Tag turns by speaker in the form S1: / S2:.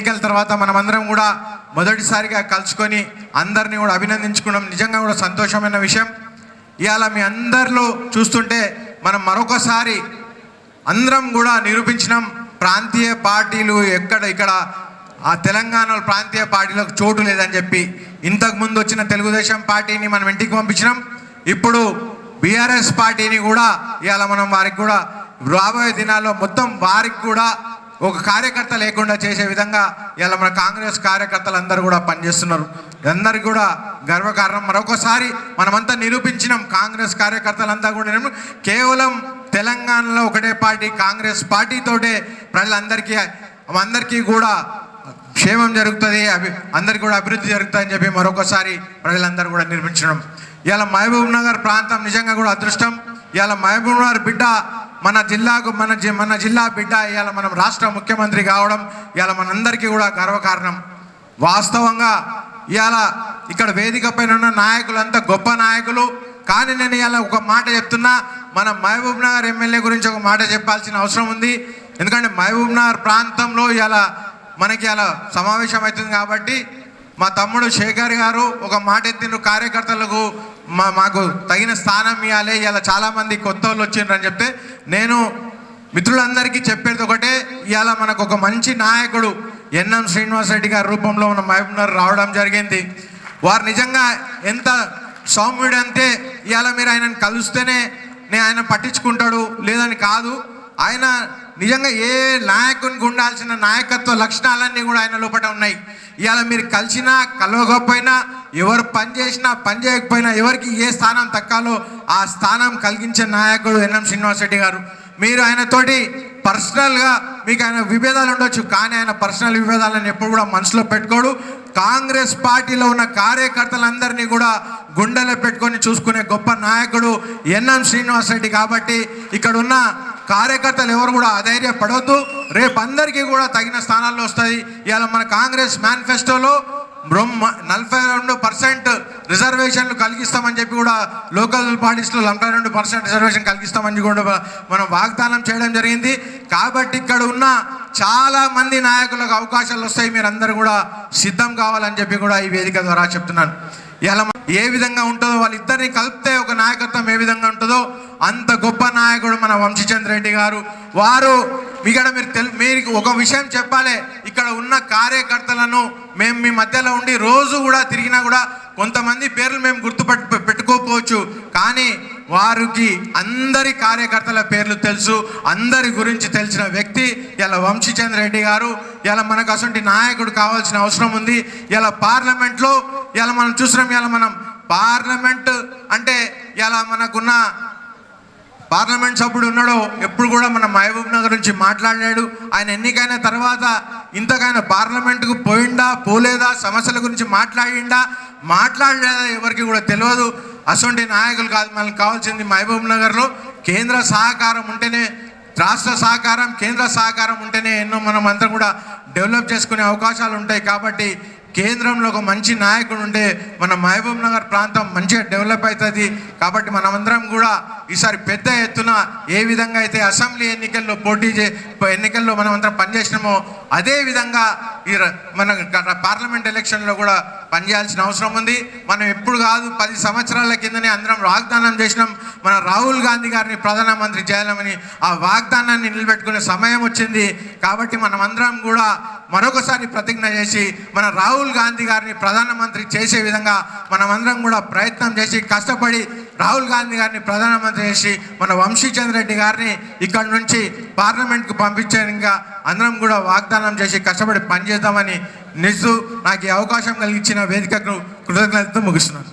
S1: ఎన్నికల తర్వాత మనమందరం కూడా మొదటిసారిగా కలుసుకొని అందరినీ కూడా అభినందించుకున్నాం. నిజంగా కూడా సంతోషమైన విషయం. ఇవాళ మీ అందరిలో చూస్తుంటే మనం మరొకసారి అందరం కూడా నిరూపించినాం, ప్రాంతీయ పార్టీలు ఇక్కడ ఆ తెలంగాణలో ప్రాంతీయ పార్టీలకు చోటు లేదని చెప్పి. ఇంతకుముందు వచ్చిన తెలుగుదేశం పార్టీని మనం ఇంటికి పంపించినాం. ఇప్పుడు బీఆర్ఎస్ పార్టీని కూడా ఇవాళ మనం వారికి కూడా రాబోయే దినాల్లో మొత్తం వారికి కూడా ఒక కార్యకర్త లేకుండా చేసే విధంగా ఇలా మన కాంగ్రెస్ కార్యకర్తలు అందరూ కూడా పనిచేస్తున్నారు. అందరికీ కూడా గర్వకారణం. మరొకసారి మనమంతా నిరూపించినాం, కాంగ్రెస్ కార్యకర్తలంతా కూడా కేవలం తెలంగాణలో ఒకటే పార్టీ కాంగ్రెస్ పార్టీతోటే అందరికీ కూడా క్షేమం జరుగుతుంది, అందరికీ కూడా అభివృద్ధి జరుగుతుందని చెప్పి మరొకసారి ప్రజలందరూ కూడా నిరూపించడం. ఇలా మహబూబ్ నగర్ ప్రాంతం నిజంగా కూడా అదృష్టం. ఇలా మహబూబ్ నగర్ బిడ్డ మన జిల్లాకు మన జిల్లా బిడ్డ ఇవాళ మనం రాష్ట్ర ముఖ్యమంత్రి కావడం ఇవాళ మనందరికీ కూడా గర్వకారణం. వాస్తవంగా ఇవాళ ఇక్కడ వేదిక పైన ఉన్న నాయకులంతా గొప్ప నాయకులు. కానీ నేను ఇవాళ ఒక మాట చెప్తున్నా, మన మహబూబ్ నగర్ ఎమ్మెల్యే గురించి ఒక మాట చెప్పాల్సిన అవసరం ఉంది. ఎందుకంటే మహబూబ్ నగర్ ప్రాంతంలో ఇవాళ మనకి ఇలా సమావేశం అవుతుంది కాబట్టి మా తమ్ముడు శేఖర్ గారు ఒక మాట ఎత్తిన కార్యకర్తలకు మాకు తగిన స్థానం ఇవ్వాలి, ఇలా చాలామంది కొత్త వాళ్ళు వచ్చిండ్రు అని చెప్తే నేను మిత్రులందరికీ చెప్పేది ఒకటే, ఇవాళ మనకు ఒక మంచి నాయకుడు ఎన్ఎం శ్రీనివాస్ రెడ్డి గారి రూపంలో మన మహబూబ్ నగర్ రావడం జరిగింది. వారు నిజంగా ఎంత సౌమ్యుడు అంటే ఇవాళ మీరు ఆయనను కలిస్తేనే ఆయన పట్టించుకుంటాడు లేదని కాదు. ఆయన నిజంగా ఏ నాయకునికి ఉండాల్సిన నాయకత్వ లక్షణాలన్నీ కూడా ఆయన లోపల ఉన్నాయి. ఇవాళ మీరు కలిసినా కలవకపోయినా, ఎవరు పని చేసినా పని చేయకపోయినా, ఎవరికి ఏ స్థానం తక్కాలో ఆ స్థానం కలిగించే నాయకుడు ఎన్ఎం శ్రీనివాస్ రెడ్డి గారు. మీరు ఆయనతోటి పర్సనల్గా మీకు ఆయన విభేదాలు ఉండొచ్చు, కానీ ఆయన పర్సనల్ విభేదాలను ఎప్పుడు కూడా మనసులో పెట్టుకోడు. కాంగ్రెస్ పార్టీలో ఉన్న కార్యకర్తలందరినీ కూడా గుండెలో పెట్టుకొని చూసుకునే గొప్ప నాయకుడు ఎన్ఎం శ్రీనివాస్ రెడ్డి. కాబట్టి ఇక్కడ ఉన్న కార్యకర్తలు ఎవరు కూడా అధైర్యపడవద్దు, రేపు అందరికీ కూడా తగిన స్థానాల్లో వస్తుంది. ఇవాళ మన కాంగ్రెస్ మేనిఫెస్టోలో 42% రిజర్వేషన్లు కలిగిస్తామని చెప్పి కూడా లోకల్ పార్టీస్లో 42% రిజర్వేషన్ కలిగిస్తామని కూడా మనం వాగ్దానం చేయడం జరిగింది. కాబట్టి ఇక్కడ ఉన్న చాలామంది నాయకులకు అవకాశాలు వస్తాయి, మీరు అందరూ కూడా సిద్ధం కావాలని చెప్పి కూడా ఈ వేదిక ద్వారా చెప్తున్నాను. ఇలా ఏ విధంగా ఉంటుందో వాళ్ళిద్దరిని కలిపితే ఒక నాయకత్వం ఏ విధంగా ఉంటుందో అంత గొప్ప నాయకుడు మన వంశీచంద్ర రెడ్డి గారు. వారు ఇక్కడ మీరు ఒక విషయం చెప్పాలి, ఇక్కడ ఉన్న కార్యకర్తలను మేము మీ మధ్యలో ఉండి రోజు కూడా తిరిగినా కూడా కొంతమంది పేర్లు మేము పెట్టుకోకపోవచ్చు, కానీ వారికి అందరి కార్యకర్తల పేర్లు తెలుసు, అందరి గురించి తెలిసిన వ్యక్తి ఇలా వంశీచంద్ర రెడ్డి గారు. ఇలా మనకు అసలు నాయకుడు కావాల్సిన అవసరం ఉంది. ఇలా పార్లమెంట్లో ఇలా మనం చూసినాం, ఇలా మనం పార్లమెంట్ అంటే ఇలా మనకున్న పార్లమెంట్ సభ్యుడు ఉన్నాడో ఎప్పుడు కూడా మన మహబూబ్ నగర్ నుంచి మాట్లాడాడు. ఆయన ఎన్నికైన తర్వాత ఇంతకైనా పార్లమెంటుకు పోయిండా పోలేదా, సమస్యల గురించి మాట్లాడలేదా ఎవరికి కూడా తెలియదు. అసొంటి నాయకులు కాదు మనకు కావాల్సింది. మహబూబ్ నగర్లో కేంద్ర సహకారం ఉంటేనే, రాష్ట్ర సహకారం కేంద్ర సహకారం ఉంటేనే ఎన్నో మనం అంతా కూడా డెవలప్ చేసుకునే అవకాశాలు ఉంటాయి. కాబట్టి కేంద్రంలో ఒక మంచి నాయకుడు ఉంటే మన మహబూబ్ నగర్ ప్రాంతం మంచిగా డెవలప్ అవుతుంది. కాబట్టి మనమందరం కూడా ఈసారి పెద్ద ఎత్తున ఏ విధంగా అయితే అసెంబ్లీ ఎన్నికల్లో ఎన్నికల్లో మనం అందరం పనిచేసినామో అదే విధంగా ఈ మన పార్లమెంట్ ఎలక్షన్లో కూడా పనిచేయాల్సిన అవసరం ఉంది. మనం ఎప్పుడు కాదు 10 సంవత్సరాల కిందనే అందరం వాగ్దానం చేసినాం, మన రాహుల్ గాంధీ గారిని ప్రధానమంత్రి చేయాలని. ఆ వాగ్దానాన్ని నిలబెట్టుకునే సమయం వచ్చింది. కాబట్టి మనమందరం కూడా మరొకసారి ప్రతిజ్ఞ చేసి మన రాహుల్ గాంధీ గారిని ప్రధానమంత్రి చేసే విధంగా మనమందరం కూడా ప్రయత్నం చేసి కష్టపడి రాహుల్ గాంధీ గారిని ప్రధానమంత్రి చేసి మన వంశీచంద్ర రెడ్డి గారిని ఇక్కడ నుంచి పార్లమెంట్కు పంపించేందుకు అందరం కూడా వాగ్దానం చేసి కష్టపడి పనిచేద్దామని నాకు ఈ అవకాశం కలిగించిన వేదికకు కృతజ్ఞతతో ముగిస్తున్నాను.